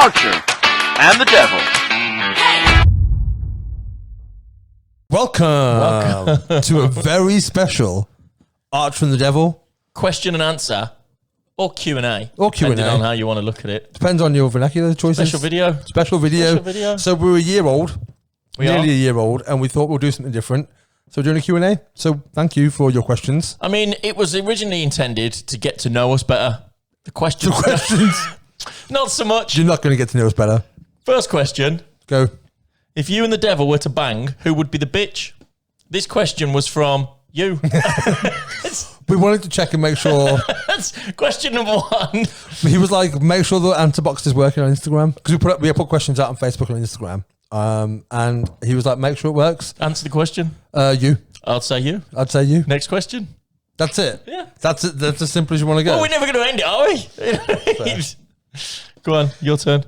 Archer and the Devil. Welcome to a very special Archer and the Devil. Question and answer, or Q&A. Or Q&A. Depending on how you want to look at it. Depends on your vernacular choices. Special video. Special video. So we're a year old, nearly a year old, and we thought we'll do something different. So we're doing a Q&A. So thank you for your questions. I mean, it was originally intended to get to know us better. The questions. Not so much. You're not going to get to know us better. First question. Go. If you and the devil were to bang, who would be the bitch? This question was from you. We wanted to check and make sure. That's question number one. He was like, make sure the answer box is working on Instagram. Because we put questions out on Facebook and Instagram. And he was like, make sure it works. Answer the question. You. I'd say you. I'd say you. Next question. That's it. Yeah. That's it. That's as simple as you want to go. Well, we're never going to end it, are we? Go on, your turn.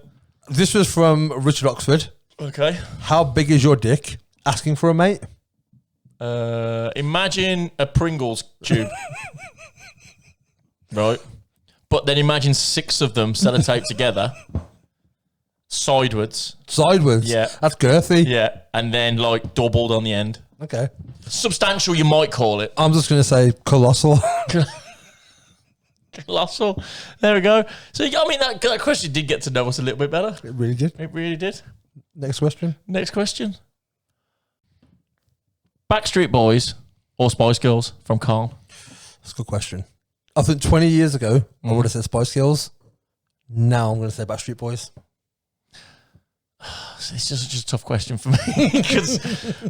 This was from Richard Oxford. Okay. How big is your dick? Asking for a mate. Imagine a Pringles tube. Right. But then imagine 6 of them sellotaped together. Sideways. Sideways. Yeah. That's girthy. Yeah. And then like doubled on the end. Okay. Substantial, you might call it. I'm just going to say colossal. Colossal. There we go. So, I mean, that question did get to know us a little bit better. It really did. It really did. Next question. Next question. Backstreet Boys or Spice Girls from Carl? That's a good question. I think 20 years ago, I would have said Spice Girls. Now I'm going to say Backstreet Boys. It's just a tough question for me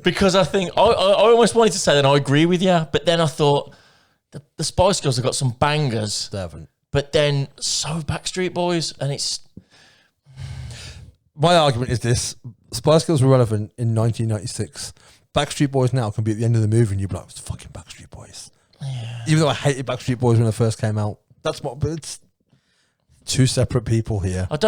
because I think I almost wanted to say that I agree with you, but then I thought the Spice Girls have got some bangers. They haven't. But then so have Backstreet Boys, and it's... My argument is this. Spice Girls were relevant in 1996. Backstreet Boys now can be at the end of the movie and you'd be like, it's fucking Backstreet Boys. Yeah. Even though I hated Backstreet Boys when they first came out. But it's two separate people here. Two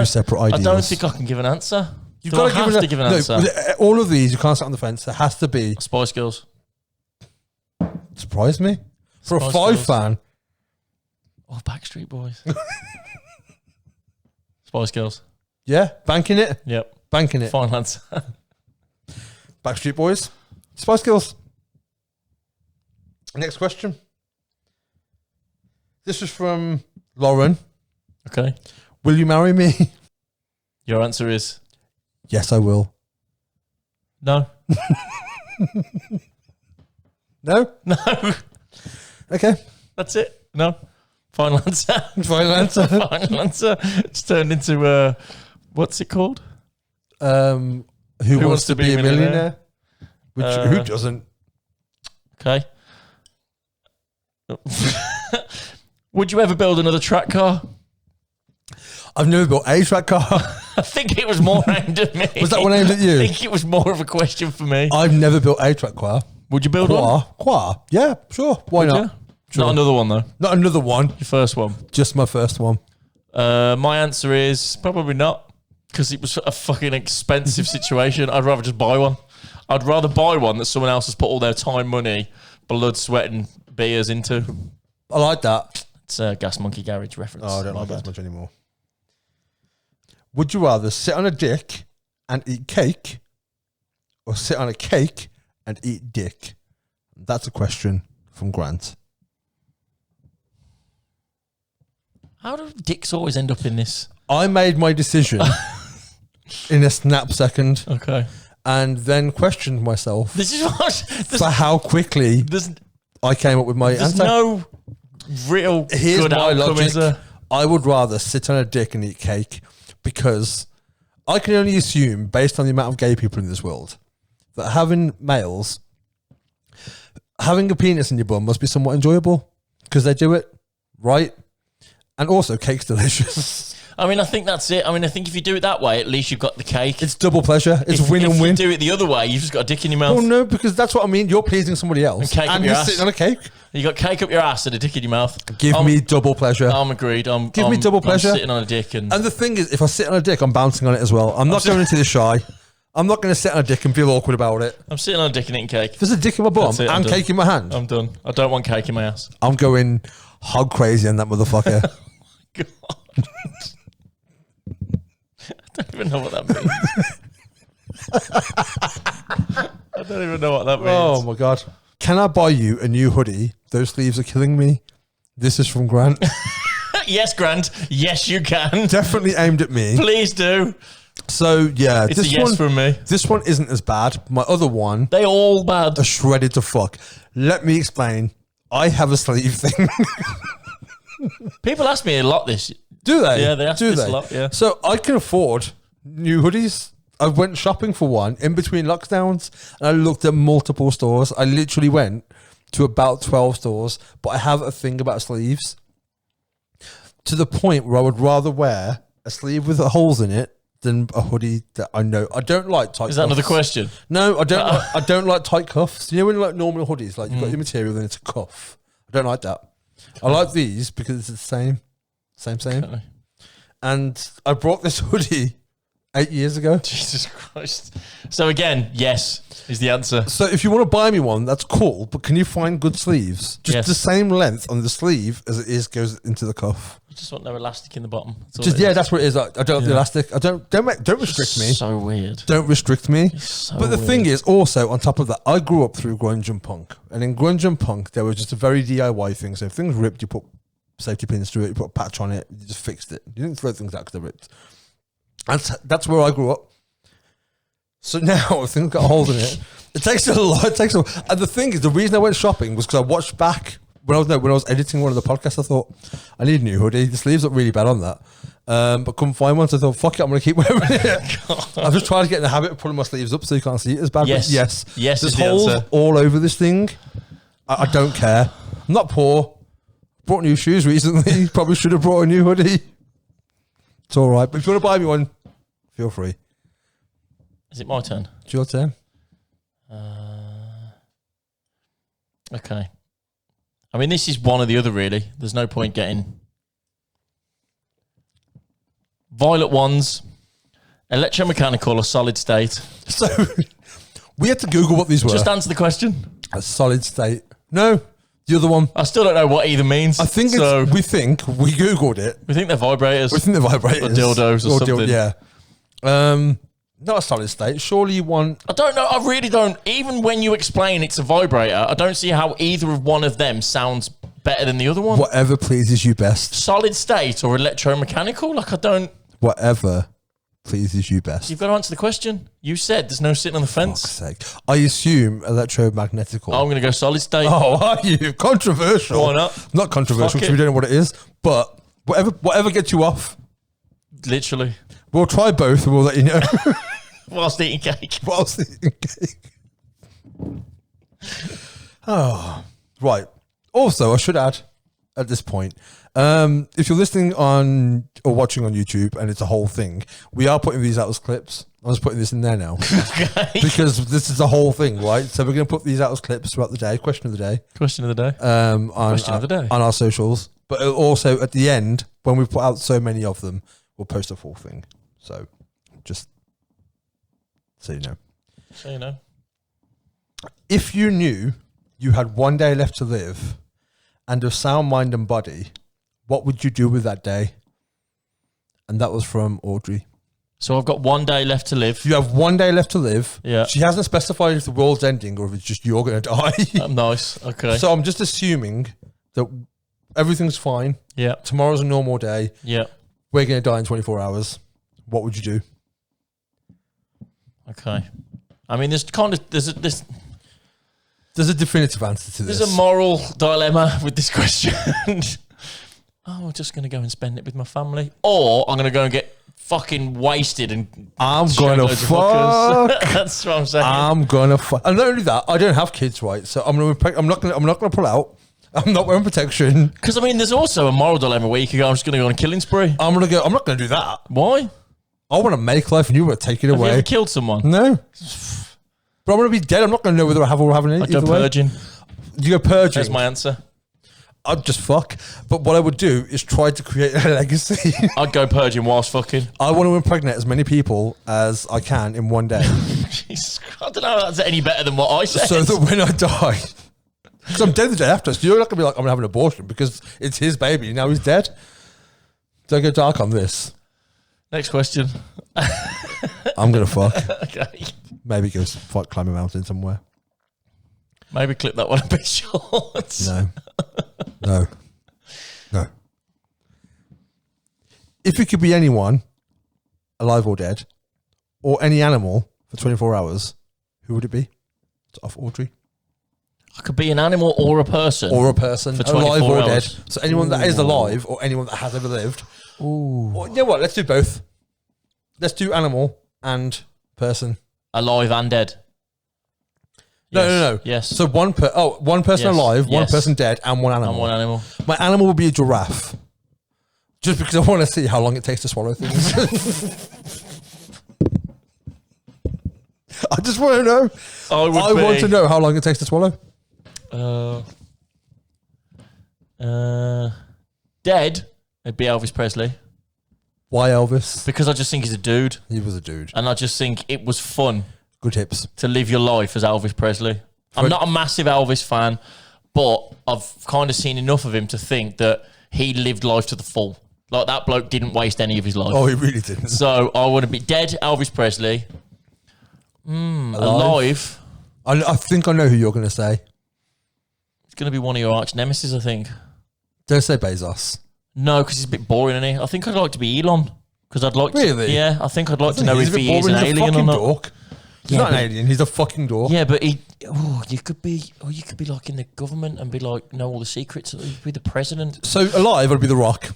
separate ideas. I don't think I can give an answer. You've got to give an answer. All of these, you can't sit on the fence. There has to be... Spice Girls. Surprised me. For Spice a Five Girls. fan. Oh, Backstreet Boys. Spice Girls. Yeah, banking it. Yep. Banking it. Final answer. Backstreet Boys. Spice Girls. Next question. This is from Lauren. Okay. Will you marry me? Your answer is... Yes, I will. No. No? No. Okay. That's it. No. Final answer. Final answer. Final answer. It's turned into... what's it called? Who wants to be a millionaire? Who doesn't? Okay. Would you ever build another track car? I've never built a track car. I think it was more aimed at me. Was that one aimed at you? I think it was more of a question for me. I've never built a track car. Would you build one? Quar? Yeah, sure. Why Would not? you? Sure. Not another one, though. Not another one. Your first one. Just my first one. My answer is probably not, because it was a fucking expensive situation. I'd rather just buy one. I'd rather buy one that someone else has put all their time, money, blood, sweat, and beers into. I like that. It's a Gas Monkey Garage reference. Oh, I don't My like that bad. as much anymore. Would you rather sit on a dick and eat cake or sit on a cake and eat dick? That's a question from Grant. How do dicks always end up in this? I made my decision in a snap second Okay. and then questioned myself This is what... for how quickly I came up with my There's answer. no real Here's good my outcome, is logic. there? I would rather sit on a dick and eat cake because I can only assume, based on the amount of gay people in this world, that having a penis in your bum must be somewhat enjoyable because they do it, right? And also, cake's delicious. I mean, I think that's it. I mean, I think if you do it that way, at least you've got the cake. It's double pleasure. It's win and If win. you do it the other way, you've just got a dick in your mouth. Well, no, because that's what I mean. You're pleasing somebody else. And cake up and your you're ass. sitting on a cake. You got cake up your ass and a dick in your mouth. Give me double pleasure. I'm agreed. Give me double pleasure. I'm sitting on a dick and the thing is, if I sit on a dick, I'm bouncing on it as well. I'm not going into the shy. I'm not going to sit on a dick and feel awkward about it. I'm sitting on a dick and eating cake. If there's a dick in my bum That's it, I'm and done. cake in my hand, I'm done. I don't want cake in my ass. I'm going hog crazy on that motherfucker. God. even know what that means. I don't even know what that means. Oh my god! Can I buy you a new hoodie? Those sleeves are killing me. This is from Grant. Yes, Grant. Yes, you can. Definitely aimed at me. Please do. So yeah, It's a yes from me. This one isn't as bad. My other one They all bad. are shredded to fuck. Let me explain. I have a sleeve thing. People ask me a lot this. Do they? Yeah, they ask Do this they? a lot, yeah. So I can afford new hoodies. I went shopping for one in between lockdowns, and I looked at multiple stores. I literally went to about 12 stores, but I have a thing about sleeves to the point where I would rather wear a sleeve with holes in it than a hoodie that I know. I don't like tight. Is that cuffs. another question? No, I don't. I don't like tight cuffs. You know when you like normal hoodies, like you've got your material, then it's a cuff. I don't like that. I like these because it's the same. Okay. And I brought this hoodie 8 years ago. Jesus Christ. So again, yes is the answer. So if you want to buy me one, that's cool. But can you find good sleeves? Just Yes. the same length on the sleeve as it is goes into the cuff. You just want no elastic in the bottom. That's all Just it yeah, is. that's what it is. I don't have the elastic. I don't restrict me. So weird. Don't restrict me. So But the weird. thing is, also on top of that, I grew up through grunge and punk, and in grunge and punk, there was just a very DIY thing. So if things ripped, you put safety pins through it, you put a patch on it, you just fixed it. You didn't throw things out because they ripped. And that's where I grew up. So now if things got holes in it. It takes a lot. And the thing is, the reason I went shopping was because I watched back when I was editing one of the podcasts. I thought I need a new hoodie. The sleeves look really bad on that, but couldn't find one. So I thought, fuck it, I'm gonna keep wearing it. I'm just trying to get in the habit of pulling my sleeves up so you can't see it as bad. Yes. But yes, Yes there's is the holes answer. all over this thing. I don't care. I'm not poor. Bought new shoes recently. Probably should have brought a new hoodie. It's all right. But if you want to buy me one, feel free. Is it my turn? It's your turn. Okay. I mean, this is one or the other, really. There's no point getting violet ones, electromechanical or solid state. So we had to Google what these were. Just answer the question. A solid state. No, the other one. I still don't know what either means. I think so. we Googled it. We think they're vibrators. We think the vibrators. Or dildos or something. Yeah. Not a solid state. Surely you want. I don't know. I really don't. Even when you explain it's a vibrator, I don't see how either of one of them sounds better than the other one. Whatever pleases you best. Solid state or electromechanical? Like, I don't. Whatever pleases you best. You've got to answer the question. You said there's no sitting on the fence. Fuck's sake. I assume electromagnetical. I'm going to go solid state. Oh, are you? Controversial. Why not? Not controversial Fuck because it. we don't know what it is. But whatever gets you off, Literally. we'll try both and we'll let you know. Whilst eating cake. Whilst eating cake. Oh, right. Also, I should add at this point, if you're listening on or watching on YouTube and it's a whole thing, we are putting these out as clips. I'm just putting this in there now because this is a whole thing, right? So we're going to put these out as clips throughout the day. Question of the day. Question of the day. On Question of the day. on our socials, but also at the end when we put out so many of them, we'll post a full thing. So just so you know. So, you know. If you knew you had one day left to live and a sound mind and body, what would you do with that day? And that was from Audrey. So I've got 1 day left to live. You have 1 day left to live. Yeah. She hasn't specified if the world's ending or if it's just you're going to die. Nice. Okay. So I'm just assuming that everything's fine. yeah. Tomorrow's a normal day. Yeah. We're going to die in 24 hours. What would you do? Okay. I mean, there's There's a definitive answer to this. There's a moral dilemma with this question. Oh, I'm just going to go and spend it with my family. Or I'm going to go and get fucking wasted and I'm show going to loads of hookers. fuck. That's what I'm saying. I'm going to fuck. And not only that, I don't have kids, right? So I'm not going to pull out. I'm not wearing protection. Because, I mean, there's also a moral dilemma where you could go, I'm just going to go on a killing spree. I'm not going to do that. Why? I want to make life and you want to take it Have you away. ever killed someone? No. But I'm going to be dead. I'm not going to know whether I have or haven't. I'd go either way. purging. You go purging. That's my answer. I'd just fuck. But what I would do is try to create a legacy. I'd go purging whilst fucking. I want to impregnate as many people as I can in one day. Jesus Christ, I don't know if that's any better than what I said. So that when I die, because I'm dead the day after, so you're not going to be like, I'm going to have an abortion because it's his baby. Now he's dead. Don't go dark on this. Next question. I'm gonna fuck. Okay. Maybe go climb a mountain somewhere. Maybe clip that one a bit short. No. If you could be anyone, alive or dead, or any animal for 24 hours, who would it be? It's off Audrey. I could be an animal or a person. Or a person, For 24 alive or hours. dead. So anyone that is alive or anyone that has ever lived. Ooh. Or, you know what? Let's do both. Let's do animal and person. Alive and dead. No. Yes. So one person Yes. alive, one Yes. person dead, and one animal. And one animal. My animal would be a giraffe. Just because I want to see how long it takes to swallow things. I just want to know. I want to know how long it takes to swallow. Dead. It'd be Elvis Presley. Why Elvis? Because I just think he's a dude. He was a dude. And I just think it was fun Good hips. to live your life as Elvis Presley. I'm not a massive Elvis fan, but I've kind of seen enough of him to think that he lived life to the full. Like, that bloke didn't waste any of his life. Oh, he really didn't. So I want to be dead Elvis Presley. Alive. I think I know who you're going to say. It's going to be one of your arch nemesis, I think. Don't say Bezos. No, because he's a bit boring, isn't he? I think I'd like to be Elon. Because I'd like Really? to. Yeah, I think I'd like to know He's if a bit he is an boring. He's a alien or fucking not. dork. He's Yeah, not an but- alien. He's a fucking dork. Yeah, but you could be like in the government and be like, know all the secrets. You could be the president. So alive, I'd be The Rock.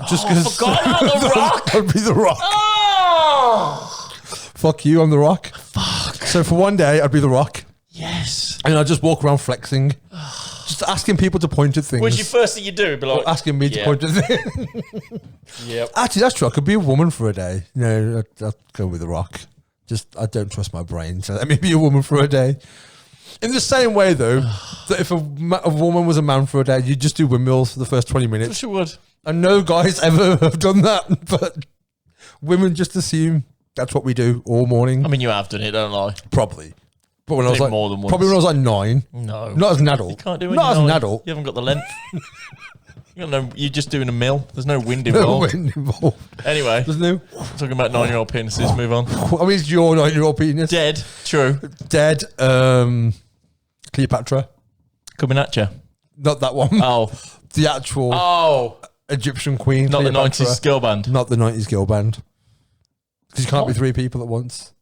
Just I because forgot about The Rock. I'd be The Rock. Oh, Fuck you, I'm The Rock. fuck. So for one day, I'd be The Rock. Yes. And I'd just walk around flexing. Just asking people to point at things. What's your first thing you do? Be like, Asking me to Yeah. point at things. Yep. Actually, that's true. I could be a woman for a day. No, I'd go with The Rock. Just, I don't trust my brain, so let me be a woman for a day. In the same way, though, that if a woman was a man for a day, you'd just do windmills for the first 20 Of minutes. course you would. And no guys ever have done that, but women just assume that's what we do all morning. I mean, you have done it, don't lie. Probably. But when I was Did like, more than once. probably when I was like 9. No. Not as an adult. You can't do it. Not as an adult. You haven't got the length. You're just doing a mill. There's no wind No involved. wind involved. Anyway, There's no. talking about 9-year-old penises. Move on. I mean, it's your 9-year-old penis. Dead. True. Dead. Cleopatra. Coming at you. Not that one. Oh. The actual Oh. Egyptian queen. Not the Cleopatra. 90s girl band. Not the 90s girl band. Because you can't be What? 3 people at once.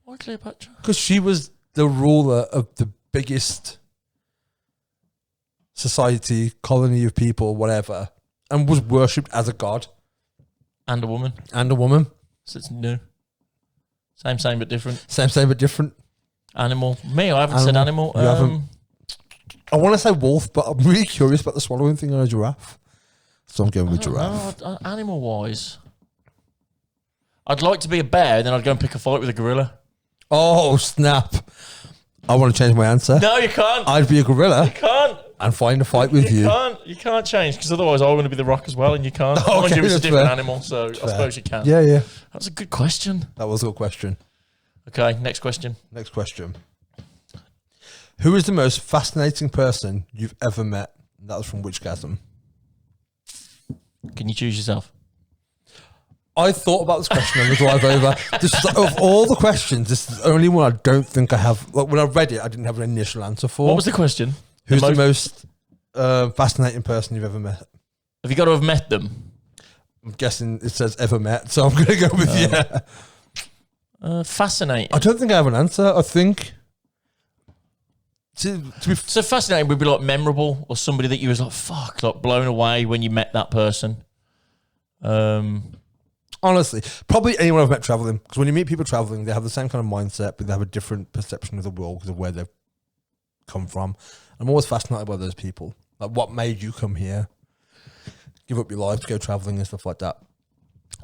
Why Cleopatra? Because she was the ruler of the biggest society, colony of people, whatever, and was worshipped as a god And a woman. and a woman. So it's new. Same but different. Same but different. Animal. Me, I haven't said animal. You haven't. I want to say wolf, but I'm really curious about the swallowing thing on a giraffe. So I'm going with giraffe. Animal wise. I'd like to be a bear, then I'd go and pick a fight with a gorilla. Oh, snap. I want to change my answer. No, you can't. I'd be a gorilla You can't. and find a fight with you. You can't change, because otherwise I'm going to be the Rock as well, and you can't. Okay, Mind you, it's a that's different fair. animal, so I suppose you can. Yeah. That's a good question. That was a good question. Okay, next question. Next question. Who is the most fascinating person you've ever met? That was from Witchgasm. Can you choose yourself? I thought about this question on the drive over. This is, of all the questions, this is the only one I don't think I have. Like, when I read it, I didn't have an initial answer for. What was the question? Who's the most fascinating person you've ever met? Have you got to have met them? I'm guessing it says ever met, so I'm going to go with yeah. Fascinating. I don't think I have an answer. I think to be So fascinating would be like memorable, or somebody that you was like, fuck, like blown away when you met that person. honestly, probably anyone I've met traveling. Because when you meet people traveling, they have the same kind of mindset, but they have a different perception of the world because of where they've come from. I'm always fascinated by those people. Like, what made you come here? Give up your life to go traveling and stuff like that.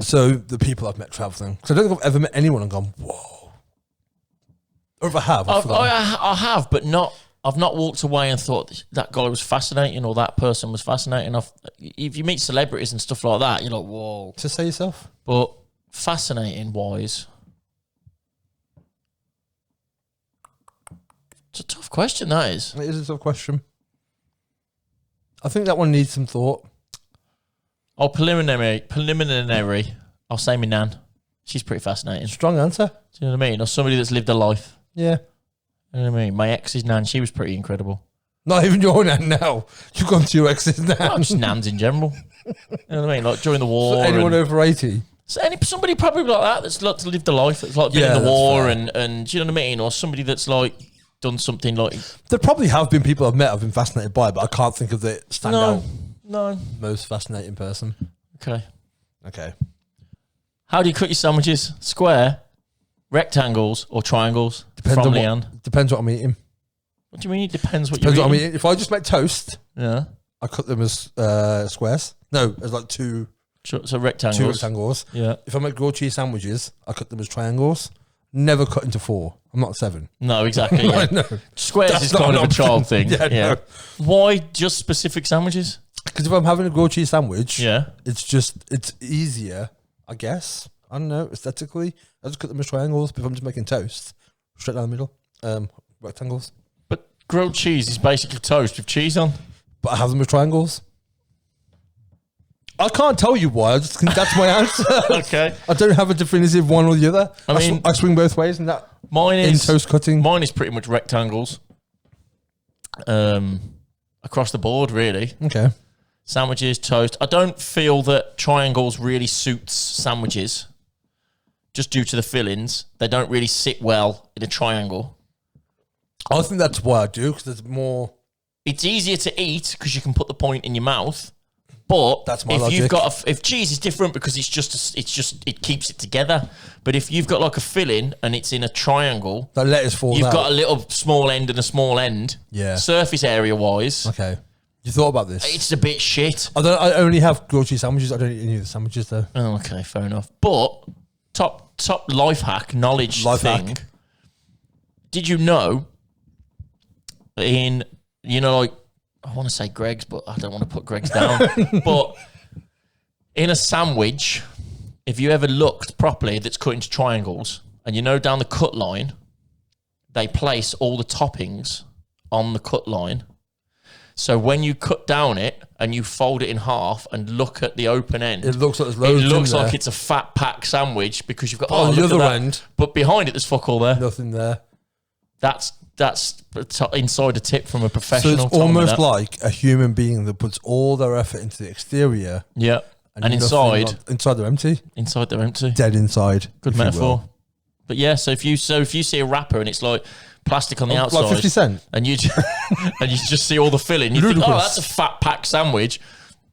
So the people I've met traveling. So I don't think I've ever met anyone and gone, whoa. Or if I have, I forgot. I have, but not. I've not walked away and thought that guy was fascinating or that person was fascinating. If you meet celebrities and stuff like that, you're like, whoa. To say yourself. But fascinating wise, it's a tough question, that is. It is a tough question. I think that one needs some thought. Oh, preliminary. I'll say my nan. She's pretty fascinating. Do Strong answer. you know what I mean? Or somebody that's lived a life. Yeah. You know what I mean? My ex's nan, she was pretty incredible. Not even your nan now. You've gone to your ex's nan. Well, just nans in general. You know what I mean? Like during the war. So anyone and- over 80? So somebody probably like that that's like lived a life that's like been Yeah, in the that's war fair. and do you know what I mean? Or somebody that's like done something like There probably have been people I've met I've been fascinated by, but I can't think of the standout no. most fascinating person. Okay. Okay. How do you cut your sandwiches? Square, rectangles, or triangles? Depends From on Leanne. Depends what I'm eating. What do you mean? It depends what Depends you're what I'm eating. eating. If I just make toast, Yeah. I cut them as squares. No, as like two So rectangles. two rectangles. Yeah. If I make grilled cheese sandwiches, I cut them as triangles. Never cut into 4. I'm not 7. No, exactly. Yeah. No. Squares That's is not kind an of a child option. thing. Yeah, Yeah. no. Why just specific sandwiches? Because if I'm having a grilled cheese sandwich, Yeah. it's easier, I guess. I don't know, aesthetically. I just cut them as triangles. But if I'm just making toast, straight down the middle, rectangles. But grilled cheese is basically toast with cheese on. But I have them as triangles. I can't tell you why. I just think that's my answer. Okay. I don't have a definitive one or the other. I mean- I swing both ways, and that Mine in is toast cutting. Mine is pretty much rectangles. Across the board, really. Okay. Sandwiches, toast. I don't feel that triangles really suits sandwiches, just due to the fillings. They don't really sit well in a triangle. I think that's why I do, because there's more. It's easier to eat because you can put the point in your mouth. But That's my if logic. you've got if cheese is different because it keeps it together. But if you've got like a filling and it's in a triangle, That lettuce falls you've out. got a little small end and a small end. Yeah. Surface area wise, Okay. You thought about this? it's a bit shit. I only have grilled cheese sandwiches. I don't eat any of the sandwiches, though. Oh, okay, fair enough. But top life hack knowledge Life thing. hack. Did you know like I want to say Greg's, but I don't want to put Greg's down. But in a sandwich, if you ever looked properly, that's cut into triangles, and down the cut line, they place all the toppings on the cut line. So when you cut down it and you fold it in half and look at the open end, It looks like there's loads it looks in there. like it's a fat pack sandwich because you've got On the look at other that. end. But behind it, there's fuck all there. Nothing there. That's inside a tip from a So professional. it's told me almost that. like a human being that puts all their effort into the exterior. Yeah. And nothing inside inside they're empty. they're empty. Dead inside. Good if you metaphor. will. But yeah, so if you see a wrapper and it's like plastic on the outside, Like 50 Cent. and you and you just see all the filling, you think, oh, Ludicrous. that's a fat pack sandwich.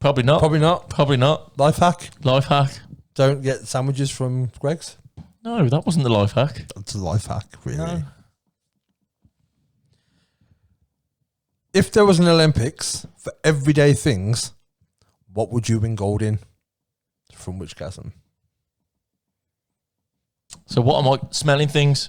Probably not. Probably not. Probably not. Life hack. Life hack. Don't get sandwiches from Greg's. No, that wasn't the life hack. That's a life hack, really. No. If there was an Olympics for everyday things, what would you win gold in? From which chasm? So what am I smelling things?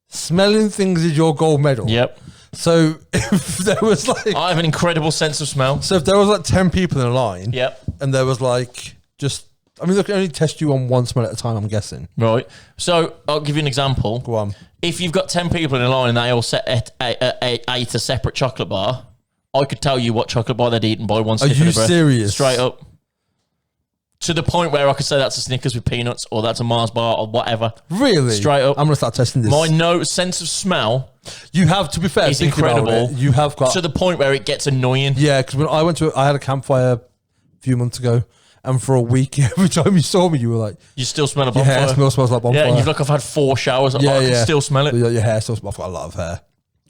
Smelling things is your gold medal. Yep. So if there was like, I have an incredible sense of smell. so if there was like 10 people in a line, Yep. and there was like just, I mean, they can only test you on one smell at a time, I'm guessing. Right. So I'll give you an example. Go on. If you've got 10 people in a line and they all ate a separate chocolate bar, I could tell you what chocolate bar they'd eaten by one Are sniff of you the breath. serious? Straight up. To the point where I could say that's a Snickers with peanuts or that's a Mars bar or whatever. Really? Straight up. I'm going to start testing this. My sense of smell You have, to be fair, is thinking about incredible. it, you have got, to the point where it gets annoying. yeah, because when I had a campfire a few months ago, and for a week, every time you saw me, you were like, You still smell a your hair bonfire. smells like bonfire. Yeah, and you've like, I've had 4 showers. I can still smell it. Your hair still smells. I've got a lot of hair.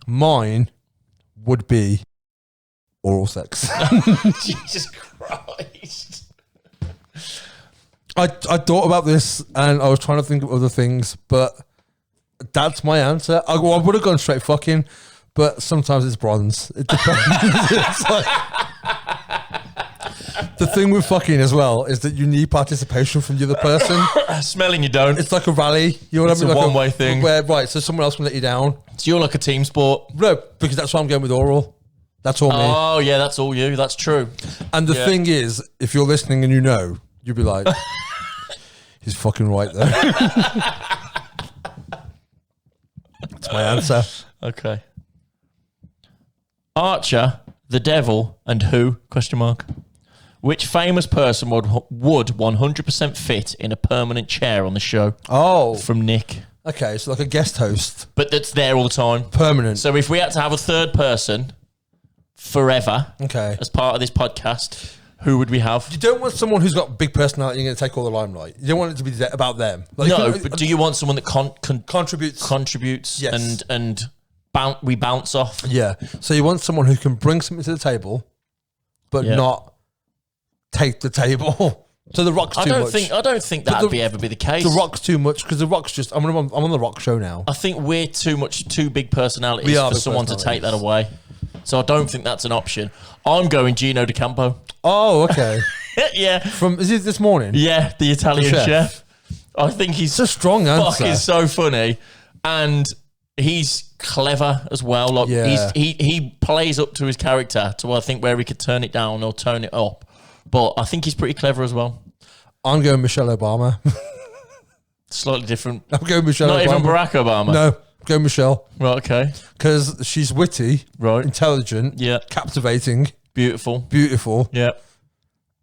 Mine would be oral sex. Jesus Christ. I thought about this and I was trying to think of other things, but that's my answer. I would have gone straight fucking, but sometimes it's bronze. It depends. It's like, the thing with fucking as well is that you need participation from the other person. Smelling you don't. It's like a rally. You know what It's I mean? a Like one-way thing. Where, right, so someone else can let you down. So you're like a team sport. No, because that's why I'm going with oral. That's all me. Oh, yeah, that's all you. That's true. And the yeah. thing is, if you're listening and you know, you'll be like, he's fucking right there. That's my answer. Okay. Archer, the devil, and who? Question mark. Which famous person would 100% fit in a permanent chair on the show? Oh, From Nick. okay. So like a guest host, But that's there all the time. permanent. So if we had to have a third person forever Okay. as part of this podcast, who would we have? You don't want someone who's got big personality and going to take all the limelight. You don't want it to be about them. Like, No, you know, but do you want someone that contributes? Yes. and we bounce off? Yeah. So you want someone who can bring something to the table, but Yeah. not take the table. So the Rock's too I don't much. think that'd ever be the case. The Rock's too much because the Rock's just. I'm on the Rock show now. I think we're too big personalities We are for big someone to take that personalities. away. So I don't think that's an option. I'm going Gino D'Acampo. Oh, okay. Yeah. From is it this morning? Yeah, the Italian The chef. chef. I think he's It's a strong answer. fucking so funny, and he's clever as well. Like Yeah. he plays up to his character to I think where he could turn it down or turn it up. But I think he's pretty clever as well. I'm going Michelle Obama. Slightly different. I'm going Michelle Not Obama. even Barack Obama. No, go Michelle Right. Okay. because she's witty, Right. intelligent, Yeah. captivating, Beautiful. beautiful. Yeah.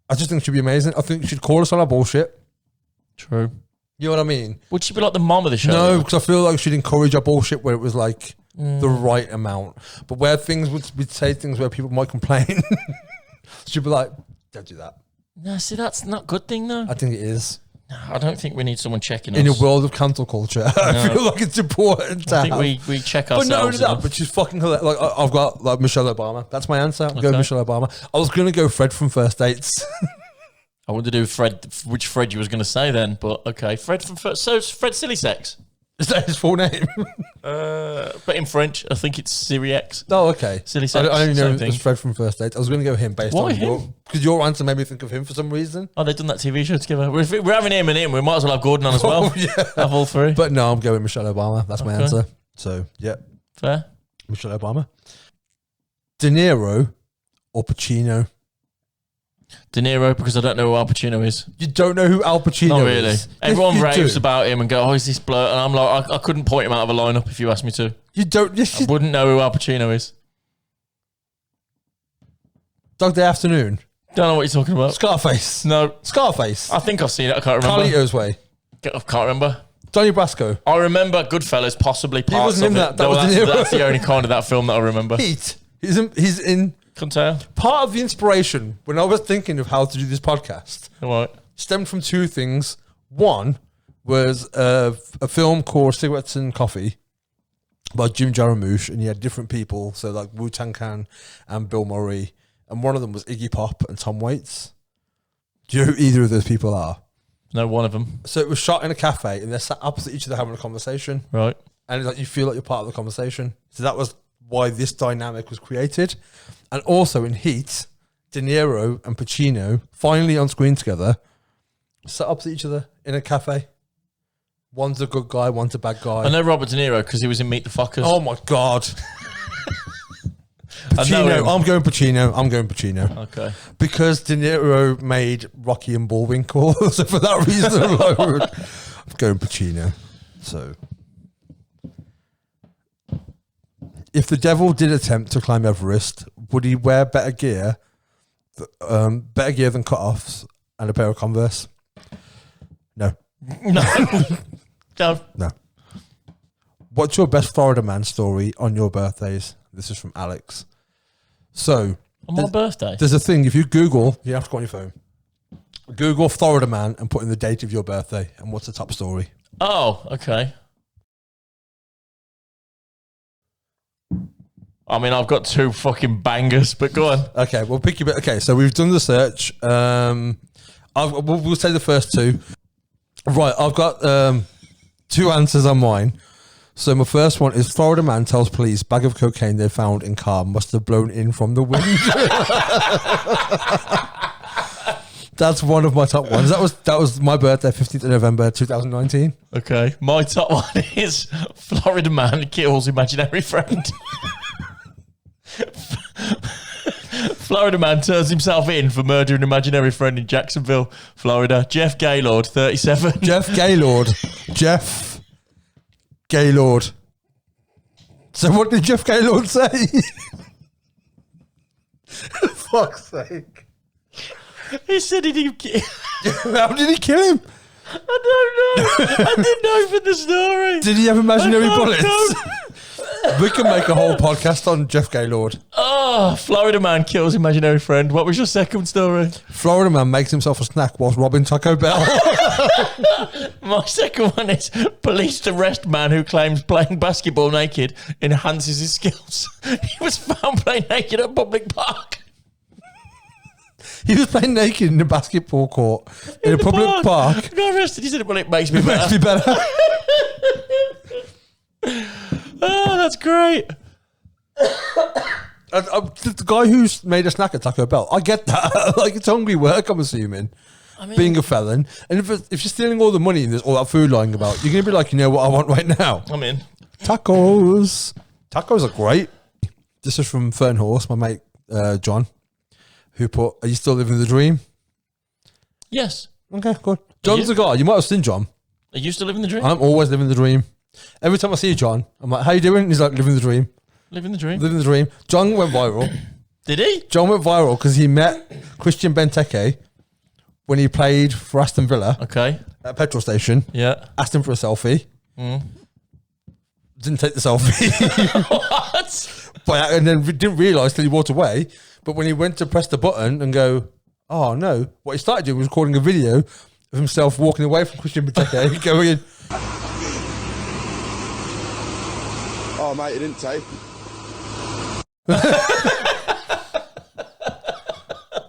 I just think she'd be amazing. I think she'd call us on our bullshit. True. You know what I mean? Would she be like the mom of the show? No, because I feel like she'd encourage our bullshit where it was like the right amount, but where things would say things where people might complain, she'd be like, "Don't do that." No, see, that's not a good thing, though. I think it is I don't think we need someone checking us. in a world of cancel culture. I feel like it's important to I think have. we check But ourselves. not only that, enough. but she's fucking hilarious. Like I've got like Michelle Obama. That's my answer. I'm going Okay. Michelle Obama. I was going to go Fred from First Dates. I wanted to do Fred, which Fred you was going to say then, but okay. Fred from first. So it's Fred Silly Sex. Is that his full name? But in French, I think it's Siri-X. Oh, okay. Silly I Sex, only know same it was thing. Fred from First Dates. I was going to go him based Why on him? because your answer made me think of him for some reason. Oh, they've done that TV show together. We're having him and him. We might as well have Gordon on as well. Oh, yeah. Have all three. But no, I'm going Michelle Obama. That's my Okay. answer. So yeah, Fair. Michelle Obama. De Niro or Pacino? De Niro, because I don't know who Al Pacino is. You don't know who Al Pacino Not really. is. Everyone Yes, you raves do. about him and go, "Oh, is this blur?" And I'm like, I couldn't point him out of a lineup if you asked me to. You don't. Yes, I you, wouldn't know who Al Pacino is. Dog Day Afternoon. Don't know what you're talking about. Scarface. No, Scarface. I think I've seen it. I can't remember. Carlito's Way. I can't remember. Donnie Brasco. I remember Goodfellas, possibly parts wasn't of in it. that. That No, was De Niro. that's the only kind of that film that I remember. Heat. He's in Couldn't tell. part of the inspiration when I was thinking of how to do this podcast All right. stemmed from two things. One was a film called Cigarettes and Coffee by Jim Jarmusch, and he had different people, so like Wu-Tang Clan and Bill Murray, and one of them was Iggy Pop and Tom Waits. Do you know who either of those people are? No, one of them. So it was shot in a cafe, and they're sat opposite each other having a conversation, Right. and it's like you feel like you're part of the conversation. So that was why this dynamic was created. And also in Heat, De Niro and Pacino finally on screen together, sat opposite each other in a cafe. One's a good guy, one's a bad guy. I know Robert De Niro because he was in Meet the Fockers. Oh my god. I know him. Pacino. I'm going Pacino. I'm going Pacino. Okay. Because De Niro made Rocky and Bullwinkle. So for that reason alone, I'm going Pacino. So if the devil did attempt to climb Everest, would he wear better gear than cut-offs and a pair of Converse? No. No. No. No. What's your best Florida man story on your birthdays? This is from Alex. So On my birthday. there's a thing, if you Google, you have to go on your phone. Google Florida man and put in the date of your birthday and what's the top story. Oh, okay. I mean, I've got two fucking bangers, but go on. Okay, we'll pick your bit. Okay, so we've done the search. We'll say the first two. Right, I've got two answers on mine. So my first one is Florida man tells police bag of cocaine they found in car must have blown in from the wind. That's one of my top ones. That was my birthday, 15th of November 2019. Okay. My top one is Florida man kills imaginary friend. Florida man turns himself in for murdering imaginary friend in Jacksonville, Florida. Jeff Gaylord, 37. Jeff Gaylord. So what did Jeff Gaylord say? Fuck's sake. He said he How did he kill him? I don't know. I didn't open the story. Did he have imaginary I bullets? don't We can make a whole podcast on Jeff Gaylord. Oh, Florida man kills imaginary friend. What was your second story? Florida man makes himself a snack whilst robbing Taco Bell. My second one is police arrest man who claims playing basketball naked enhances his skills. He was found playing naked at a public park. He was playing naked in a basketball court in a the public park. Got arrested. He said, well, it makes me It makes me better. better. Oh, that's great. The guy who's made a snack at Taco Bell, I get that. Like, it's hungry work, I'm assuming. I mean, Being a felon. And if you're stealing all the money and there's all that food lying about, you're going to be like, you know what I want right now? I'm in. Tacos. Tacos are great. This is from Fern Horse, my mate John, who put, are you still living the dream? Yes. Okay, good. John's the guy. You might have seen John. Are you still living the dream? I'm always living the dream. Every time I see John, I'm like, how you doing? He's like, living the dream. Living the dream. Living the dream. John went viral. Did he? John went viral because he met Christian Benteke when he played for Aston Villa Okay. at a petrol station. Yeah. Asked him for a selfie. Didn't take the selfie. What? And then didn't realise till he walked away. But when he went to press the button and go, oh no, what he started doing was recording a video of himself walking away from Christian Benteke going, oh mate, it didn't take.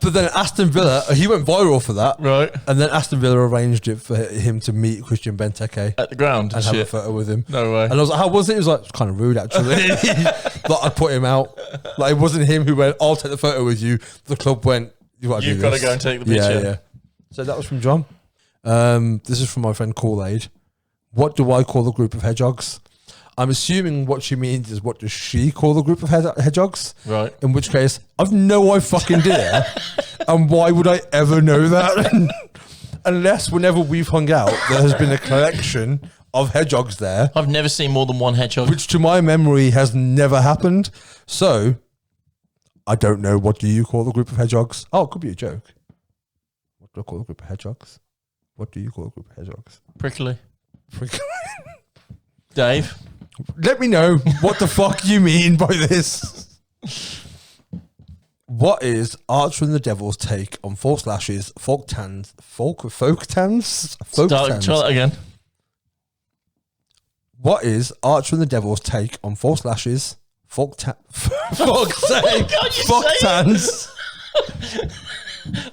but then Aston Villa, he went viral for that. Right. And then Aston Villa arranged it for him to meet Christian Benteke At the ground and have a photo with him. No way. And I was like, how was it? He was like, it's kind of rude actually. Like, I put him out. Like, it wasn't him who went, I'll take the photo with you. The club went, you've got to go and take the picture. Yeah. So that was from John. This is from my friend Kool-Aid. What do I call the group of hedgehogs? I'm assuming what she means is what does she call the group of hedgehogs? Right. In which case, I've no fucking idea. And why would I ever know that? Unless whenever we've hung out, there has been a collection of hedgehogs there, I've never seen more than one hedgehog. which to my memory has never happened. So, I don't know. What do you call the group of hedgehogs? Oh, it could be a joke. What do I call the group of hedgehogs? What do you call a group of hedgehogs? Prickly. Dave. Let me know what the fuck you mean by this. What is Archer and the Devil's take on false lashes, folk tans? Folk tans? Folk Try tans. that again. What is Archer and the Devil's take on false lashes, folk fuck's sake, can't you folk say it? tans?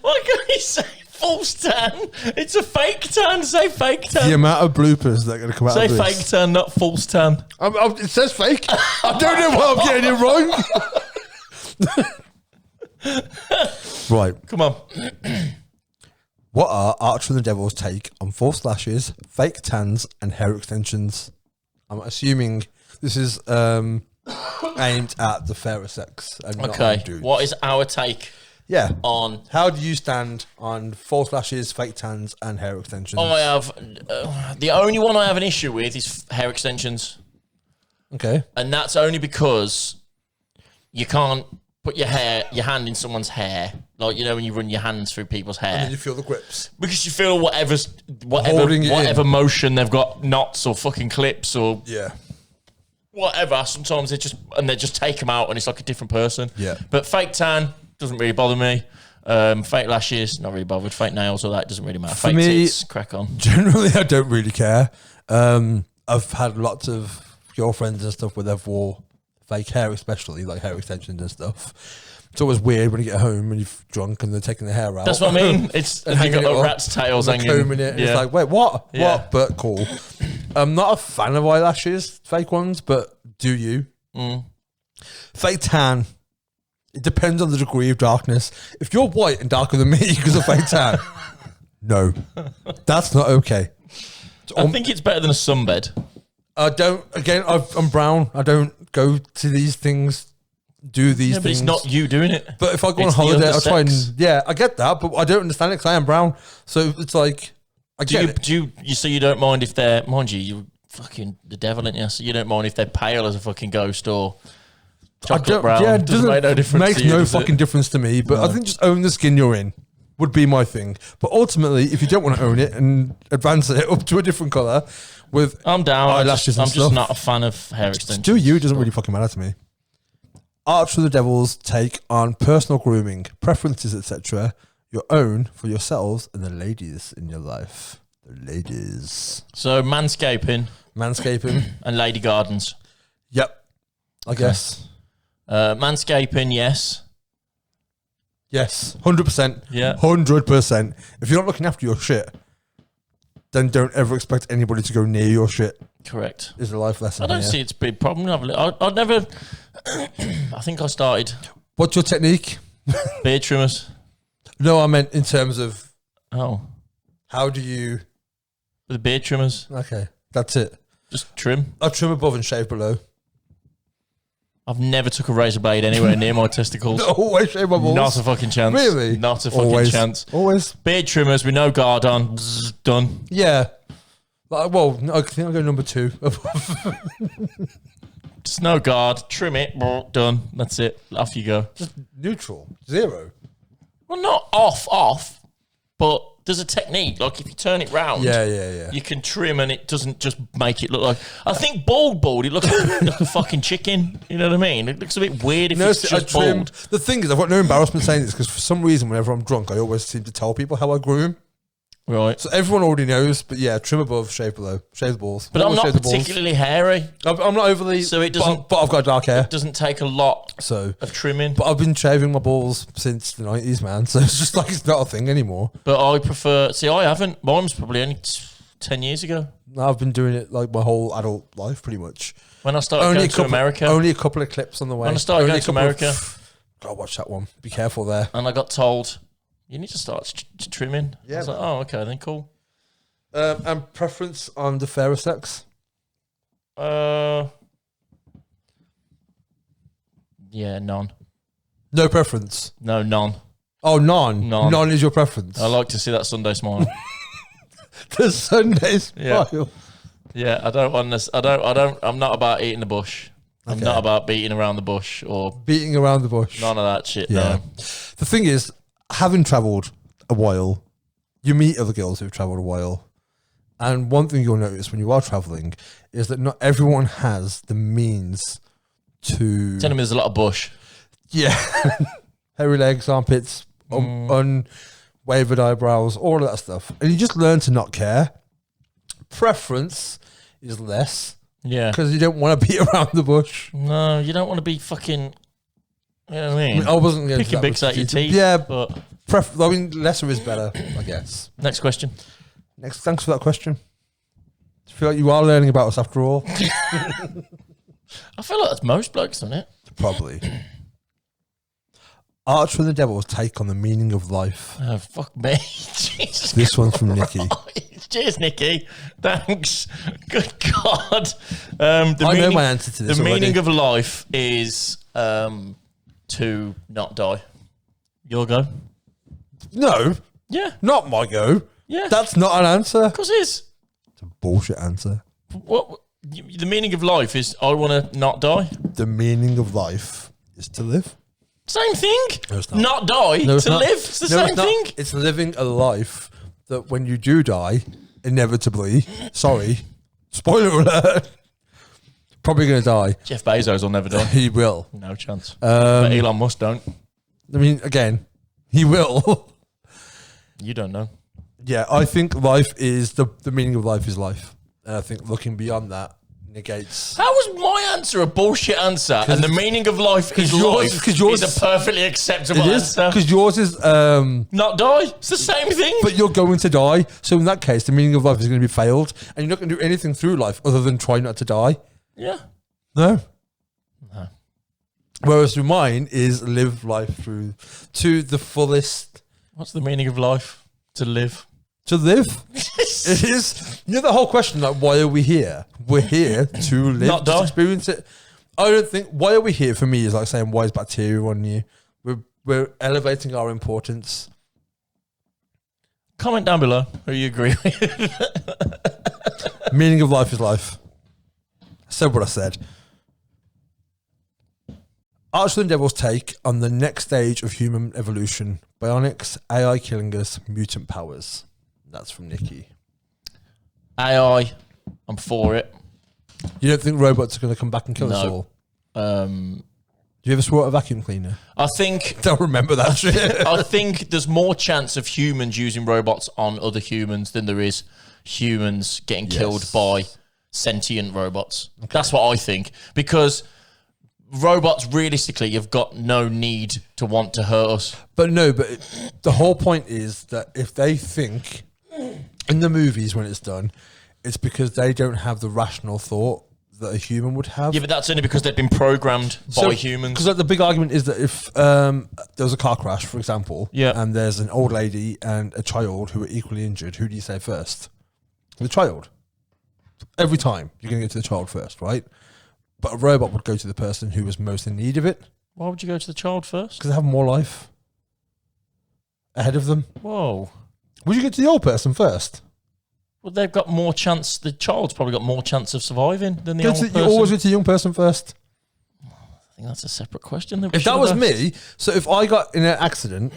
Why can't you say false tan? It's a fake tan. Say fake tan. The amount of bloopers that are going to come out Say of this. fake tan, not false tan. It says fake. I don't know why I'm getting it wrong. Right. Come on. What are Archer and the Devil's take on false lashes, fake tans, and hair extensions? I'm assuming this is aimed at the fairer sex. And not on Okay. dudes. What is our take Yeah. on? How do you stand on false lashes, fake tans, and hair extensions? I have the only one I have an issue with is hair extensions, Okay. and that's only because you can't put your hand in someone's hair, like you know when you run your hands through people's hair, And you feel the grips. because you feel whatever Holding it in. motion they've got, knots or fucking clips or Yeah. whatever. Sometimes they just take them out and it's like a different person. Yeah. But fake tan doesn't really bother me. Fake lashes, not really bothered. Fake nails, all that doesn't really matter. Fake me- tits, crack on. Generally, I don't really care. I've had lots of girlfriends and stuff where they've wore fake hair, especially like hair extensions and stuff. It's always weird when you get home and you've drunk and they're taking the hair out. That's what I mean. It's And you hanging got it the up, rat's tails and hanging. combing it. And Yeah. It's like, wait, what? Yeah. What? But cool. I'm not a fan of eyelashes, fake ones, but do you? Mm. Fake tan. It depends on the degree of darkness. If you're white and darker than me because of fake tan, no, that's not okay. I think it's better than a sunbed. I don't. Again, I'm brown. I don't go to these things. Do these Yeah, but things. it's not you doing it. But if I go on It's the holiday, other I try and sex. I get that, but I don't understand it because I am brown. So it's like I Do get you, it. do you so you don't mind if they're, mind you fucking the devil in you, so you don't mind if they're pale as a fucking ghost or I chocolate don't. brown. Yeah, it doesn't make no difference. Makes to you, no does it? fucking difference to me. But I think just own the skin you're in. would be my thing. But ultimately, if you don't want to own it and advance it up to a different colour with I'm down. eyelashes I'm and just stuff, not a fan of hair extensions. do you? It doesn't really fucking matter to me. Archer the Devil's take on personal grooming, preferences, etc. Your own for yourselves and the ladies in your life. The ladies. So manscaping Manscaping. and lady gardens. Yep. I guess. Manscaping, yes. Yes. 100%. Yeah. 100%. If you're not looking after your shit, then don't ever expect anybody to go near your shit. Correct. Is a life lesson. I don't here. see it's a big problem. I'd never. I think I started What's your technique? beard trimmers. No, I meant in terms of Oh, how do you. with beard trimmers, Okay. That's it. just trim. I trim above and shave below. I've never took a razor blade anywhere near my testicles. Always shave my balls. Not a fucking chance. Really? Not a fucking Always. chance. Always. Beard trimmers with no guard on. Bzzz, done. Yeah. Like, well, I think I'll go number 2. Just no guard. Trim it. Done. That's it. Off you go. Just neutral. 0. Well, not off, but there's a technique. Like if you turn it round, Yeah. you can trim and it doesn't just make it look like. I think bald. It looks like a fucking chicken. You know what I mean? It looks a bit weird if No, it's see, I just trimmed. bald. The thing is, I've got no embarrassment saying this because for some reason, whenever I'm drunk, I always seem to tell people how I groom. Right. So everyone already knows, but yeah, trim above, shave below, shave the balls. But I'm Always not shave the balls. particularly hairy. I'm not overly. So it doesn't- But I've got dark hair. It doesn't take a lot So, of trimming. but I've been shaving my balls since the 90s, man. So it's just like it's not a thing anymore. But I prefer. See, I haven't. Mine's probably only 10 years ago I've been doing it like my whole adult life, pretty much. when I started going to America. Only a couple of clips on the way. When I started Only going a to couple of- America. Gotta watch that one. Be careful there. And I got told, you need to start trimming. Yeah, I was like, oh, okay, then cool. And preference on the fairer sex? Yeah, none. No preference. No, none. Oh, none. None. None is your preference. I like to see that Sunday smile. the Sunday Yeah. smile. Yeah, I don't want this. I'm not about eating the bush. I'm Okay. not about beating around the bush or Beating around the bush. none of that shit. Yeah. No. The thing is, having travelled a while, you meet other girls who've travelled a while. And one thing you'll notice when you are travelling is that not everyone has the means to. Telling me there's a lot of bush. Yeah. Hairy legs, armpits, unwavered eyebrows, all of that stuff. And you just learn to not care. Preference is less Yeah. because you don't want to be around the bush. No, you don't want to be fucking. You know what I I mean? mean, I wasn't going Picking bits out your teeth. Yeah, But I mean, lesser is better, I guess. next question. Next, thanks for that question. I feel like you are learning about us after all. I feel like that's most blokes, doesn't it? Probably. Archer and the Devil's take on the meaning of life. Oh, fuck me. Jesus. This one's from Nikki. Cheers, Nikki. Thanks. Good God. I know my answer to this The already. meaning of life is to not die. Your go. No, Yeah. not my go. Yeah. That's not an answer. Of course it is. It's a bullshit answer. What? The meaning of life is I want to not die. The meaning of life is to live. Same thing. No, it's not. Not die. No, it's to not. live. It's the No, same not. thing. It's living a life that when you do die, inevitably, sorry, spoiler alert, probably going to die. Jeff Bezos will never die. He will. No chance. But Elon Musk don't. I mean, again, he will. You don't know. Yeah, I think life is the meaning of life is life. And I think looking beyond that negates. How was my answer a bullshit answer and the meaning of life is yours- life 'cause yours- is a perfectly acceptable It is answer? because yours is, Not die? It's the same thing. but you're going to die. So in that case, the meaning of life is going to be failed, and you're not going to do anything through life other than try not to die. Yeah. No. No. Whereas through mine is live life through to the fullest. What's the meaning of life? To live. To live. It is. You know the whole question, like, why are we here? We're here to live, Not just die. experience it. I don't think, why are we here for me is like saying, why is bacteria on you? We're elevating our importance. Comment down below who you agree with. Meaning of life is life. I said what I said. Archer and Devil's take on the next stage of human evolution, Bionics, AI killing us, mutant powers. That's from Nikki. AI, I'm for it. You don't think robots are going to come back and kill us No. all? Do you ever swat a vacuum cleaner? I think Don't remember that shit. I think there's more chance of humans using robots on other humans than there is humans getting killed by sentient robots. That's what I think. Because robots realistically have got no need to want to hurt us. But no, the whole point is that if they think in the movies when it's done, it's because they don't have the rational thought that a human would have. Yeah, but that's only because they've been programmed by humans. Because like, the big argument is that if there was a car crash, for example, and there's an old lady and a child who are equally injured, who do you say first? The child. Every time you're going to go to the child first, right? But a robot would go to the person who was most in need of it Why would you go to the child first? because they have more life ahead of them. Whoa. Would you go to the old person first? Well, they've got more chance. The child's probably got more chance of surviving than the old person. You always go to the young person first. I think that's a separate question. If that was me, so if I got in an accident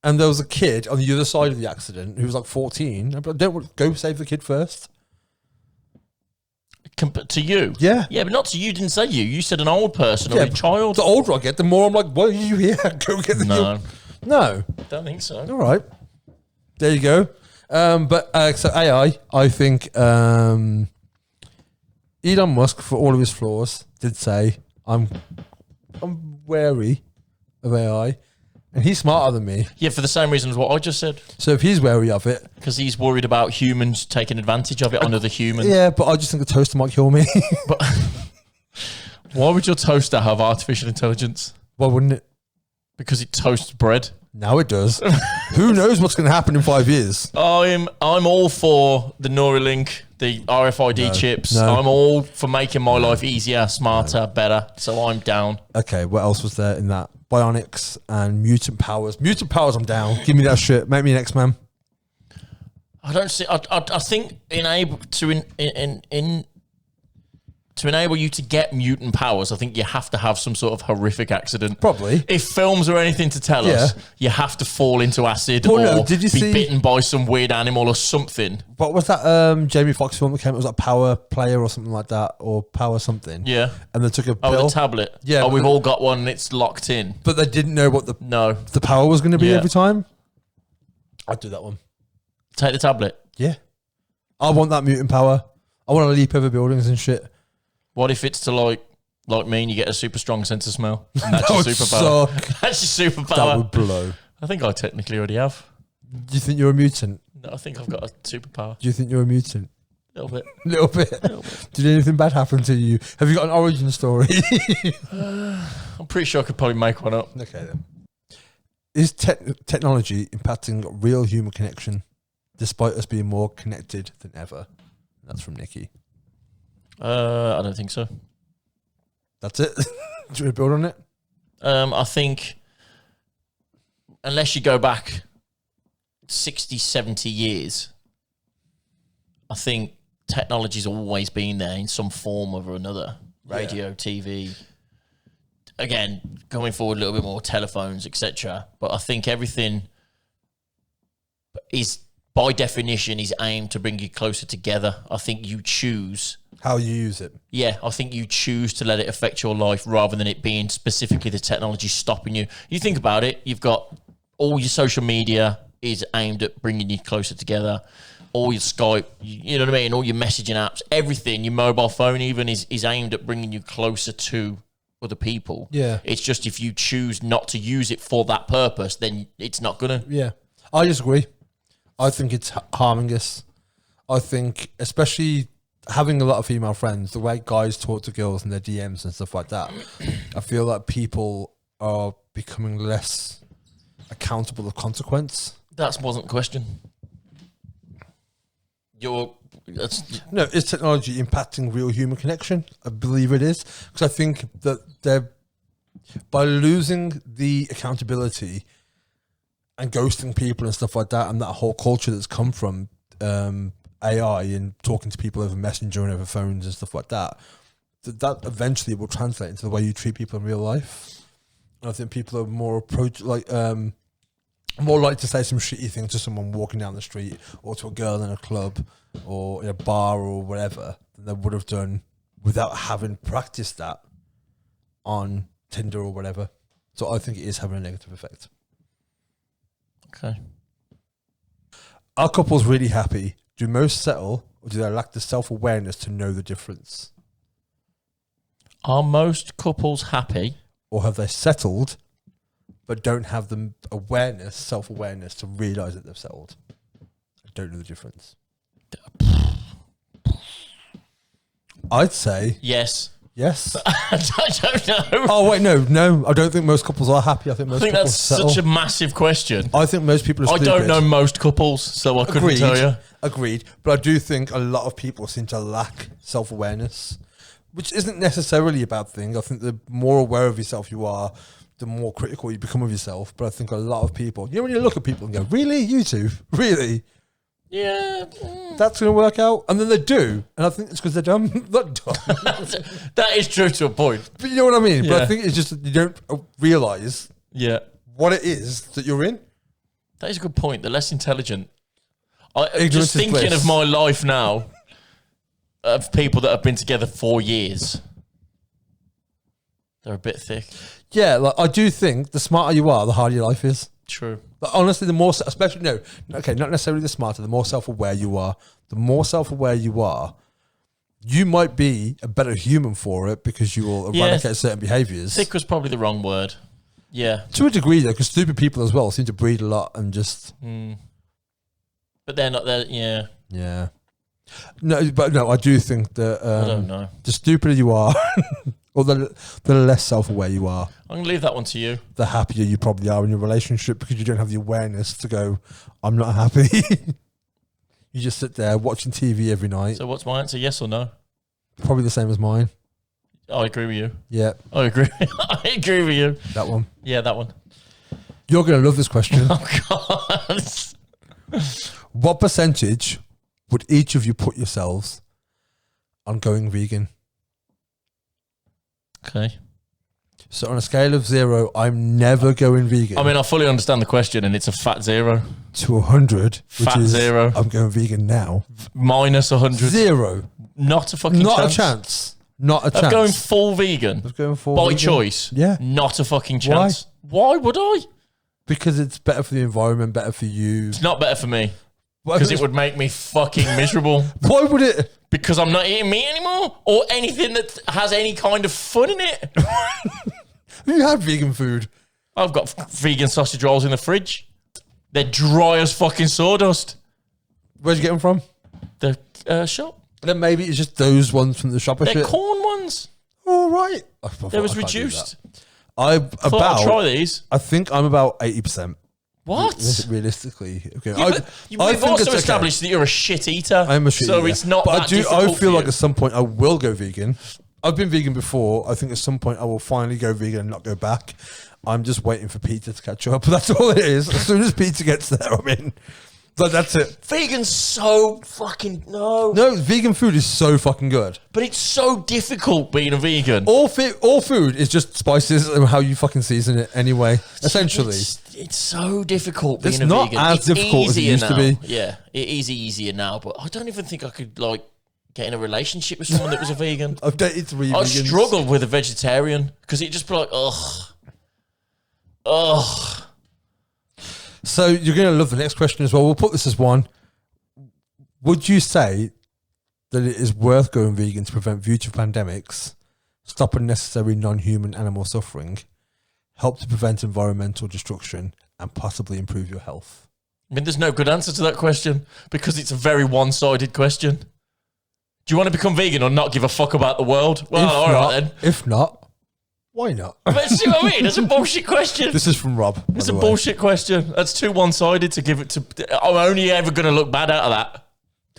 and there was a kid on the other side of the accident who was like 14, I'd be like, don't go save the kid first. To you? Yeah. Yeah, but not to you. Didn't say you. You said an old person or a child. The older I get, the more I'm like, why are you here? Go get the No. No. Don't think so. All right. There you go. So AI, I think Elon Musk, for all of his flaws, did say, I'm wary of AI. And he's smarter than me. Yeah, for the same reason as what I just said. So if he's wary of it. Because he's worried about humans taking advantage of it on other humans. Yeah, but I just think a toaster might kill me. But why would your toaster have artificial intelligence? Why wouldn't it? Because it toasts bread. Now it does. Who knows what's going to happen in 5 years? I'm all for the Neuralink, the RFID chips. no. I'm all for making my life easier, smarter, better. So I'm down. Okay, what else was there in that? Bionics and mutant powers. Mutant powers, I'm down. Give me that shit. Make me an X-Man. I don't see. I think to enable you to get mutant powers, I think you have to have some sort of horrific accident. Probably. If films are anything to tell us, you have to fall into acid or did you be see- bitten by some weird animal or something. What was that Jamie Foxx film that came out? It was like Power Player or something like that, or Power something. Yeah. And they took a Oh, pill. the tablet. Yeah, Oh, but we've the- all got one and it's locked in. But they didn't know what No. the power was going to be Yeah. every time. I'd do that one. Take the tablet. Yeah. I want that mutant power. I want to leap over buildings and shit. What if it's to like me and you get a super strong sense of smell? And that's your That would superpower. suck. That's your That superpower. would blow. I think I technically already have. Do you think you're a mutant? No, I think I've got a superpower. Do you think you're a mutant? A little bit. A little bit. Did anything bad happen to you? Have you got an origin story? I'm pretty sure I could probably make one up. Okay then. Is technology impacting real human connection despite us being more connected than ever? That's from Nikki. I don't think so. That's it. Do you want to build on it? I think unless you go back 60, 70 years, I think technology's always been there in some form or another. Radio, TV. Again, going forward a little bit more, telephones, etc. But I think everything is, by definition, is aimed to bring you closer together. I think you choose. How you use it. Yeah, I think you choose to let it affect your life rather than it being specifically the technology stopping you. You think about it, you've got all your social media is aimed at bringing you closer together. All your Skype, you know what I mean? All your messaging apps, everything, your mobile phone even is aimed at bringing you closer to other people. Yeah. It's just if you choose not to use it for that purpose, then it's not going to. Yeah. I disagree. I think it's harming us. I think, especially having a lot of female friends, the way guys talk to girls in their DMs and stuff like that, I feel like people are becoming less accountable of consequence. That wasn't the question. No, is technology impacting real human connection? I believe it is. Because I think that they're, by losing the accountability and ghosting people and stuff like that, and that whole culture that's come from AI and talking to people over Messenger and over phones and stuff like that, that eventually will translate into the way you treat people in real life. I think people are more more likely to say some shitty thing to someone walking down the street or to a girl in a club or in a bar or whatever than they would have done without having practiced that on Tinder or whatever. So I think it is having a negative effect. Okay. Are couples really happy? Do most settle, or do they lack the self-awareness to know the difference? Are most couples happy? Or have they settled but don't have the self-awareness to realise that they've settled? I don't know the difference. I'd say Yes. yes. I don't know. Oh wait, no. I don't think most couples are happy. I think most I think couples that's settle. such a massive question. I think most people are I stupid. don't know most couples, so I couldn't Agreed. tell you. Agreed. But I do think a lot of people seem to lack self-awareness, which isn't necessarily a bad thing. I think the more aware of yourself you are, the more critical you become of yourself. But I think a lot of people, when you look at people and go, really? You two? Really? Yeah. That's going to work out? And then they do. And I think it's because they're dumb. Not dumb. That is true to a point. But you know what I mean? But Yeah. I think it's just that you don't realise Yeah. what it is that you're in. That is a good point. They're less intelligent. I'm Ignorance just is thinking bliss. of my life now, of people that have been together 4 years. They're a bit thick. Yeah, like I do think the smarter you are, the harder your life is. True. But honestly, the more, especially, not necessarily the smarter, the more self-aware you are, you might be a better human for it because you will Yeah. eradicate certain behaviours. Thick was probably the wrong word. Yeah. To a degree, though, because stupid people as well seem to breed a lot and just... But they're not there. Yeah. Yeah. No, I do think that I don't know. the stupider you are, or the less self-aware you are, I'm going to leave that one to you. the happier you probably are in your relationship because you don't have the awareness to go, I'm not happy. You just sit there watching TV every night. So what's my answer? Yes or no? Probably the same as mine. I agree with you. Yeah, I agree. I agree with you. that one. Yeah, that one. You're going to love this question. Oh, God. What percentage would each of you put yourselves on going vegan? Okay. So on a scale of 0, I'm never going vegan. I mean, I fully understand the question, and it's a fat 0. to 100, which Fat is 0. I'm going vegan now. Minus 100. 0. Not a fucking Not chance. a chance. Not a Of chance. going full vegan Of going full by vegan. choice. Yeah. Not a fucking chance. Why would I? Because it's better for the environment, better for you. It's not better for me. Why Because it would make me fucking miserable. Why would it? Because I'm not eating meat anymore, or anything that has any kind of fun in it. You had vegan food. I've got vegan sausage rolls in the fridge. They're dry as fucking sawdust. Where'd you get them from? The shop. Then maybe it's just those ones from the shop. They're corn ones. All right. They was reduced. Thought I'll try these. I think I'm about 80%. What? Realistically, okay. Yeah, but we've also established that you're a shit eater. I'm a shit so eater. it's not But that difficult I feel for like you. at some point I will go vegan. I've been vegan before. I think at some point I will finally go vegan and not go back. I'm just waiting for pizza to catch up. That's all it is. As soon as pizza gets there, I'm in. But that's it. Vegan's so fucking no. No, vegan food is so fucking good. But it's so difficult being a vegan. All food is just spices and how you fucking season it anyway. Essentially. It's so difficult being It's a not vegan. as It's difficult as it easier used to now. be. Yeah, it is easier now, but I don't even think I could like get in a relationship with someone that was a vegan. I've dated 3 I vegans. struggled with a vegetarian because it just be like, ugh. So you're going to love the next question as well. We'll put this as one. Would you say that it is worth going vegan to prevent future pandemics, stop unnecessary non-human animal suffering, help to prevent environmental destruction, and possibly improve your health? I mean, there's no good answer to that question because it's a very one-sided question. Do you want to become vegan or not give a fuck about the world? Well, all right then. If not, why not? But see what I mean? That's a bullshit question. This is from Rob. It's a bullshit question. That's too one-sided to give it to. I'm only ever going to look bad out of that.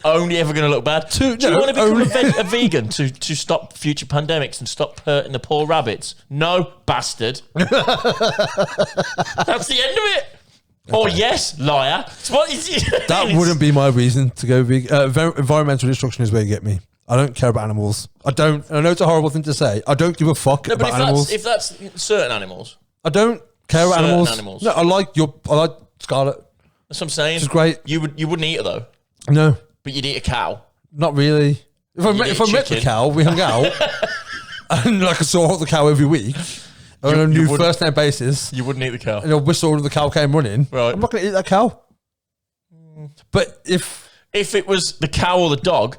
Only ever going to look bad. Do you want to become a vegan to stop future pandemics and stop hurting the poor rabbits? No, bastard. That's the end of it. Or yes, liar. So what is it? That wouldn't be my reason to go vegan. Environmental destruction is where you get me. I don't care about animals. I don't. I know it's a horrible thing to say. I don't give a fuck No, but about animals. if that's certain animals, I don't care about Certain animals. No, I like Scarlet. That's what I'm saying. She's great. You wouldn't eat her though, No, but you'd eat a cow. not really. If I met the chicken. cow, we hung out, and like I saw the cow every week on a new wouldn't- first name basis. You wouldn't eat the cow. And a whistle and the cow came running. Right. I'm not going to eat that cow. But if If it was the cow or the dog,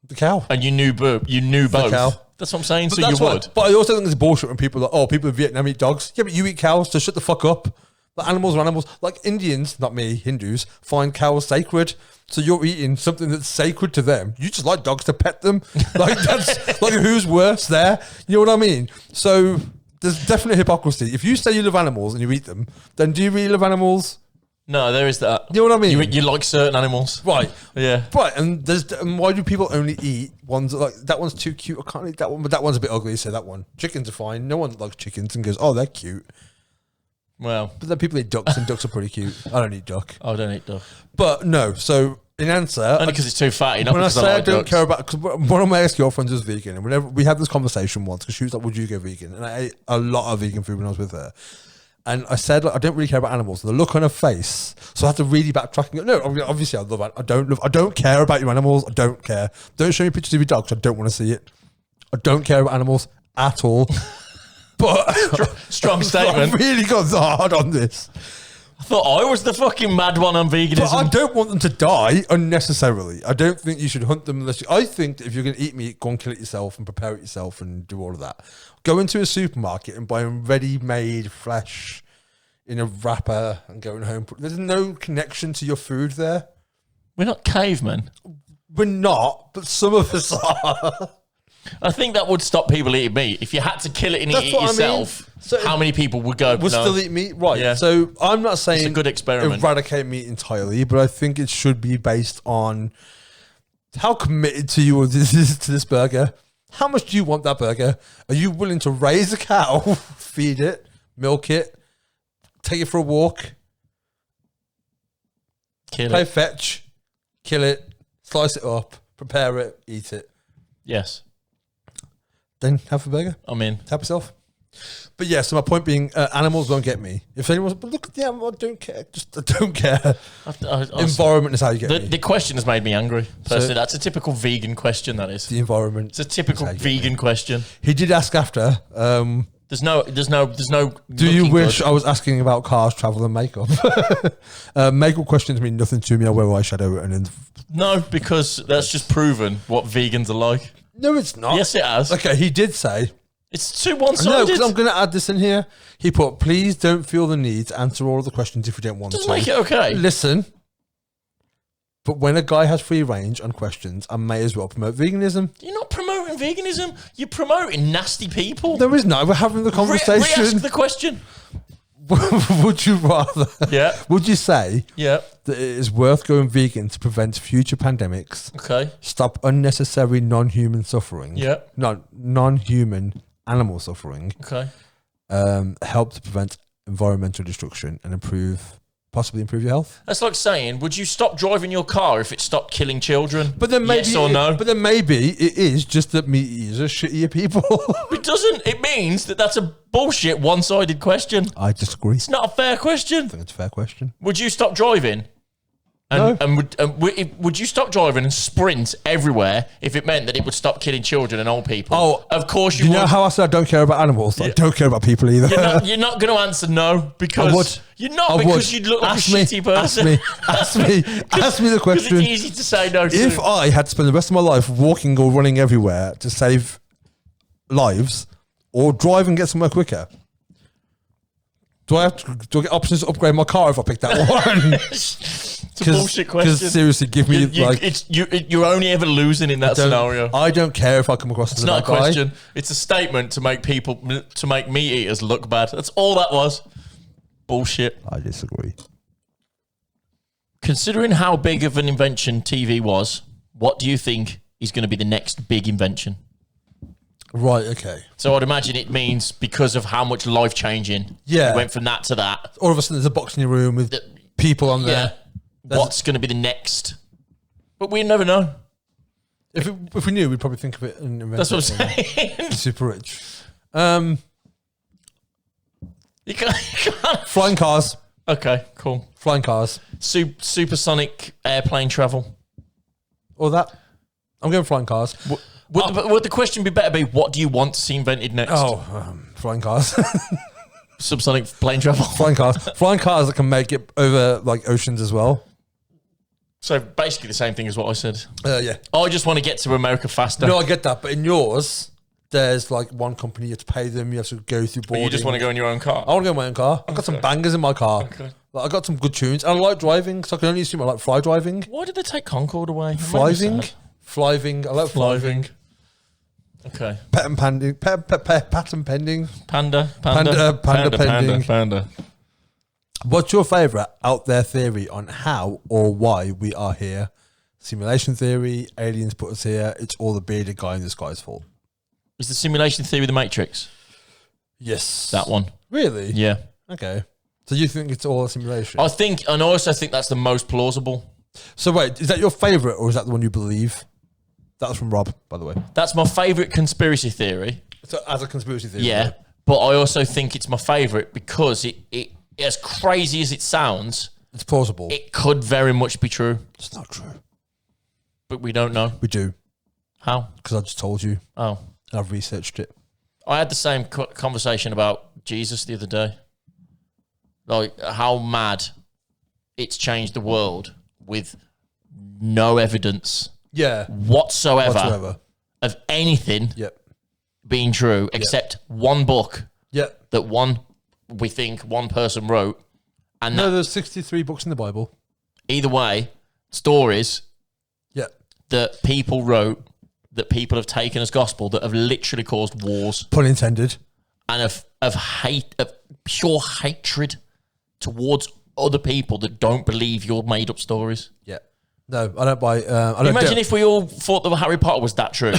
the cow, and you knew both, cow. That's what I'm saying. But So you that's would. But I also think it's bullshit when people are like, oh, people in Vietnam eat dogs. Yeah, but you eat cows, so shut the fuck up. The animals are animals. Like Indians, not me, Hindus, find cows sacred. So you're eating something that's sacred to them. You just like dogs to pet them. Like that's like who's worse there? You know what I mean? So there's definitely hypocrisy. If you say you love animals and you eat them, then do you really love animals? No, there is that. You know what I mean? You like certain animals, Right. Yeah. Right, and why do people only eat ones that, like that one's too cute? I can't eat that one, but that one's a bit ugly. So that one. Chickens are fine. No one likes chickens and goes, "Oh, they're cute." Well, But then people eat ducks, and ducks are pretty cute. I don't eat duck, I don't eat duck. but no. So in answer, Only because it's too fatty. Not when I because say I like don't ducks. care about, because one of my ex-girlfriends was vegan, and whenever we had this conversation once, because she was like, "Would you go vegan?" And I ate a lot of vegan food when I was with her. And I said, like, I don't really care about animals. And the look on her face, so I had to really backtrack and go, no, obviously I love it. I don't care about your animals. I don't care. Don't show me pictures of your dogs. I don't want to see it. I don't care about animals at all. But Strong statement. I really got hard on this. I thought I was the fucking mad one on veganism. But I don't want them to die unnecessarily. I don't think you should hunt them unless I think that if you're going to eat meat, go and kill it yourself and prepare it yourself and do all of that. Go into a supermarket and buy ready-made flesh in a wrapper and going home. There's no connection to your food there. We're not cavemen. We're not, but some of us are. I think that would stop people eating meat. If you had to kill it and That's eat it what I mean. yourself, So how many people would go? We'll no. still eat meat, right? Yeah. So I'm not saying It's a good experiment. eradicate meat entirely, but I think it should be based on how committed to you to this burger. How much do you want that burger? Are you willing to raise a cow, feed it, milk it, take it for a walk, Kill play it. fetch, kill it, slice it up, prepare it, eat it, Yes, then have a burger? I'm in. Help yourself. But yeah, so my point being, animals don't get me. If anyone's, but look at the animal, I don't care. Just I don't care. Environment is how you get me. The question has made me angry. Personally, So- that's a typical vegan question. That is. The environment. It's a typical That's how you get vegan question. He did ask after. There's no. Do you looking wish good. I was asking about cars, travel, and makeup? Makeup questions mean nothing to me. I wear eyeshadow and then. No, because that's just proven what vegans are like. No, it's not. Yes, it has. Okay, he did say. It's too No, one-sided. because I'm going to add this in here. He put, please don't feel the need to answer all of the questions if you don't want Doesn't to. make it okay. Listen, but when a guy has free range on questions, I may as well promote veganism. You're not promoting veganism. You're promoting nasty people. There is no, we're having the conversation. Re-ask the question. Would you rather? Yeah. Would you say Yeah. that it is worth going vegan to prevent future pandemics, Okay. stop unnecessary non-human suffering, Yeah. non-human animal suffering, Okay. help to prevent environmental destruction, and possibly improve your health? That's like saying, would you stop driving your car if it stopped killing children? But then maybe, yes or no? But then maybe it is just that meat eaters are shittier people. It doesn't. It means that that's a bullshit one-sided question. I disagree. It's not a fair question. I think it's a fair question. Would you stop driving? And, No. would you stop driving and sprint everywhere if it meant that it would stop killing children and old people? Oh, of course you You would. know how I said I don't care about animals? I don't care about people either. You're not going to answer no because I would. you're not I because would. you'd look like Ask a me, shitty person. Ask me the Because question. it's easy to say no to. If I had to spend the rest of my life walking or running everywhere to save lives, or drive and get somewhere quicker, do I get options to upgrade my car if I pick that one? It's a bullshit question. Because seriously, give me You're only ever losing in that scenario. I don't care if I come across It's as a not a bad guy. question. It's a statement to make meat eaters look bad. That's all that was. Bullshit. I disagree. Considering how big of an invention TV was, what do you think is going to be the next big invention? Right. Okay. So I'd imagine it means because of how much life changing. Yeah. It went from that to that. All of a sudden, there's a box in your room with people on there. Yeah. What's going to be the next? But we never know. If we knew, we'd probably think of it and invent That's what I'm it. saying. Super rich. You can't. Flying cars. Okay, cool. Flying cars. Supersonic airplane travel. Or that. I'm going flying cars. Would the question be better be, what do you want to see invented next? Flying cars. Subsonic plane travel. Flying cars. Flying cars that can make it over like oceans as well. So basically the same thing as what I said. Yeah. I just want to get to America faster. No, I get that. But in yours, there's like one company, you have to pay them, you have to go through But boarding. you just want to go in your own car. I want to go in my own car. I've got some bangers in my car. Okay. Like, I got some good tunes. And I like driving, so I can only assume I like fly driving. Why did they take Concorde away? Flyving. I like flyving. Okay. Patent pending. Patent pending. Panda pending. What's your favourite out there theory on how or why we are here? Simulation theory, aliens put us here, it's all the bearded guy in the sky's fault. Is the simulation theory the Matrix? Yes. That one. Really? Yeah. Okay. So you think it's all a simulation? I think, and I also think that's the most plausible. So wait, is that your favourite or is that the one you believe? That was from Rob, by the way. That's my favourite conspiracy theory. So as a conspiracy theory? Yeah. Right? But I also think it's my favourite because it as crazy as it sounds, It's plausible. it could very much be true. It's not true. But we don't know. We do. How? Because I just told you. Oh. And I've researched it. I had the same conversation about Jesus the other day. Like, how mad it's changed the world with no evidence Yeah. whatsoever. Of anything Yep. being true except one book Yep. that we think one person wrote. And No, there's 63 books in the Bible. either way, stories Yep. that people wrote, that people have taken as gospel, that have literally caused wars Pun intended. and of hate, of pure hatred towards other people that don't believe your made up stories. Yeah. No, I don't buy. I don't Imagine if we all thought that Harry Potter was that true.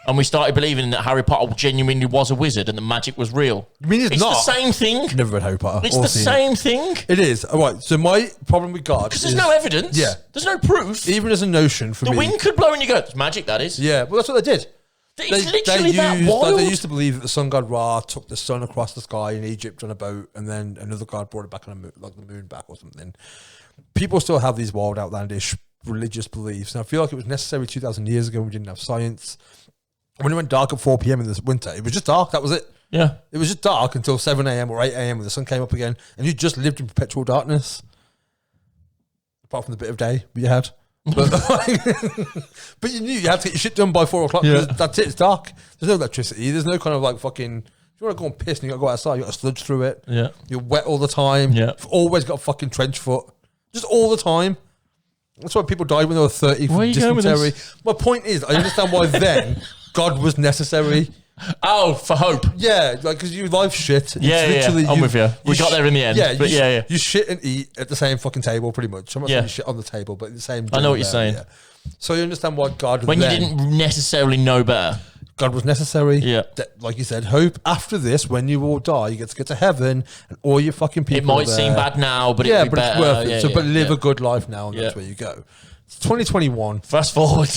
And we started believing that Harry Potter genuinely was a wizard and the magic was real. You mean it's not? the same thing. Never read Harry Potter. It's or the seen same thing. It is. All right. So my problem with God Because is there's no evidence. Yeah. There's no proof. even as a notion for The me. wind could blow and you go, it's magic, that is. Yeah. Well, that's what they did. It's literally that used, wild. they used to believe that the sun god Ra took the sun across the sky in Egypt on a boat, and then another god brought it back on a moon, like the moon back or something. People still have these wild, outlandish religious beliefs, and I feel like it was necessary 2,000 years ago when we didn't have science. When it went dark at 4 p.m. in the winter, it was just dark. That was it. Yeah. It was just dark until 7 a.m. or 8 a.m. when the sun came up again, and you just lived in perpetual darkness. Apart from the bit of day we had. But, but you knew you had to get your shit done by 4 o'clock. Yeah. That's it. It's dark. There's no electricity. There's no kind of like fucking. If you want to go and piss and you got to go outside, you got to sludge through it. Yeah. You're wet all the time. Yeah. You've always got a fucking trench foot. Just all the time. That's why people died when they were 30 Where from are you going with dysentery. this? My point is, I understand why then God was necessary. Oh, for hope. Yeah, like because you life shit. It's Yeah, literally I'm with you. We got there in the end, Yeah, but yeah. You shit and eat at the same fucking table, pretty much. I'm not Yeah. saying you shit on the table, but the same. I know what you're there, saying. yeah. So you understand why God When then, you didn't necessarily know better. God was necessary. Yeah. That, like you said, hope after this, when you all die, you get to go to heaven, and all your fucking people. It might are there. seem bad now, but yeah, it'd be but better. it's worth it. Yeah, So, yeah, but live yeah. a good life now, and that's Yeah. where you go. It's 2021. Fast forward.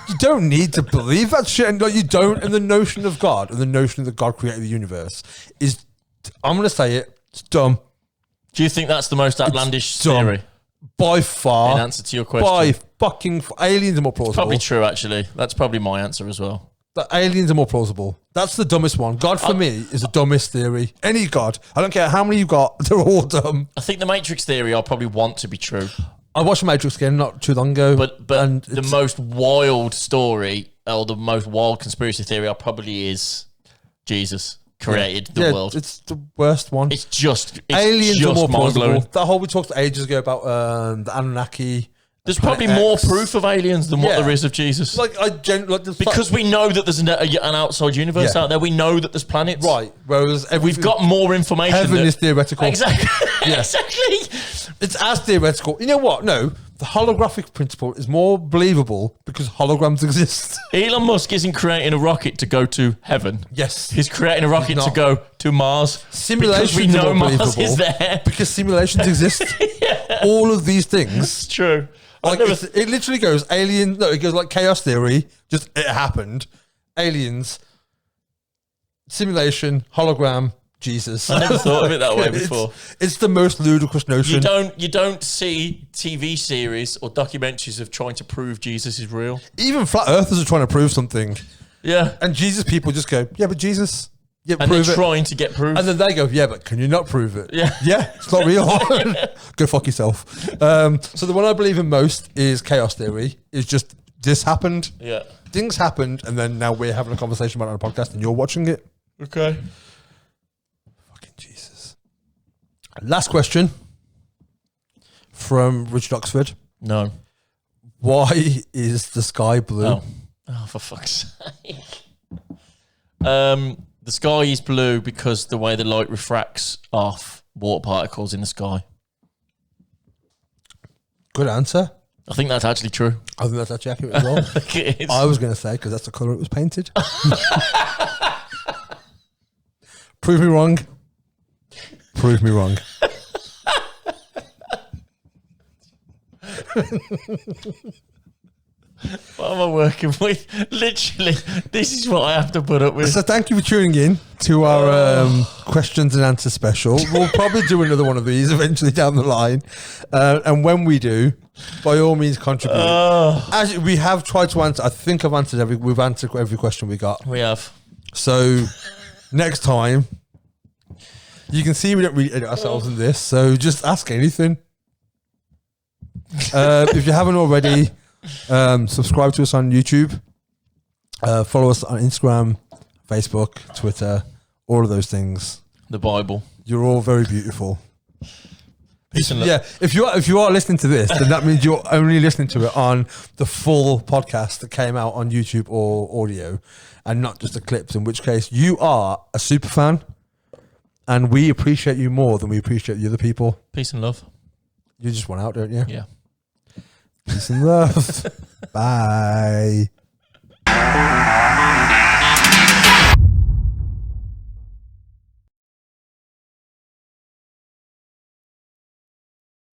You don't need to believe that shit, and like, you don't. And the notion of God and the notion that God created the universe is, I'm going to say it, it's dumb. Do you think that's the most outlandish dumb. theory? By far. In answer to your question. By fucking aliens are more plausible. Probably true, actually. That's probably my answer as well. The aliens are more plausible. That's the dumbest one. God for me is the dumbest theory. Any God. I don't care how many you got. They're all dumb. I think the Matrix theory I'll probably want to be true. I watched The Matrix again not too long ago. But and the it's- most wild story or the most wild conspiracy theory probably is Jesus created the world. It's the worst one. It's just aliens are more mind-blowing. plausible. That whole we talked ages ago about the Anunnaki. There's Planet probably more X. proof of aliens than what Yeah. there is of Jesus. Like Because we know that there's an outside universe Yeah. out there. We know that there's planets. right. Whereas We've got more information. heaven that- is theoretical. Exactly. Yeah. Exactly. It's as theoretical. You know what? No, the holographic principle is more believable because holograms exist. Elon Musk isn't creating a rocket to go to heaven. Yes. He's creating a rocket to not. go to Mars. Simulations because we know are more Mars believable is there. because simulations exist. All of these things. It's true. Like it literally goes alien. No, it goes like chaos theory. Just it happened. Aliens, simulation, hologram, Jesus. I never thought of it that way before. It's the most ludicrous notion. You don't see TV series or documentaries of trying to prove Jesus is real. Even flat earthers are trying to prove something. Yeah. And Jesus people just go, yeah, but Jesus, yeah, And prove they're it. trying to get proof. And then they go, yeah, but can you not prove it? Yeah. Yeah, it's not real. Go fuck yourself. So the one I believe in most is chaos theory. Is just this happened. Yeah. Things happened, and then now we're having a conversation about it on a podcast, and you're watching it. Okay. Fucking Jesus. Last question from Richard Oxford. No. Why is the sky blue? Oh, for fuck's sake. The sky is blue because the way the light refracts off water particles in the sky. Good answer. I think that's actually true. I think that's actually accurate as well. I think it is. I was going to say, because that's the colour it was painted. Prove me wrong. Prove me wrong. What am I working with? Literally, this is what I have to put up with. So thank you for tuning in to our questions and answers special. We'll probably do another one of these eventually down the line. And when we do, by all means contribute. As we have tried to answer, I think we've answered every question we got. We have. So next time, you can see we don't really edit ourselves in this, so just ask anything. If you haven't already, subscribe to us on YouTube, follow us on Instagram, Facebook, Twitter, all of those things. The Bible. You're all very beautiful. Listen, look. Yeah, if you are listening to this, then that means you're only listening to it on the full podcast that came out on YouTube or audio, and not just the clips. In which case, you are a super fan, and we appreciate you more than we appreciate the other people. Peace and love. You just want out, don't you? Yeah. Peace and love. Bye.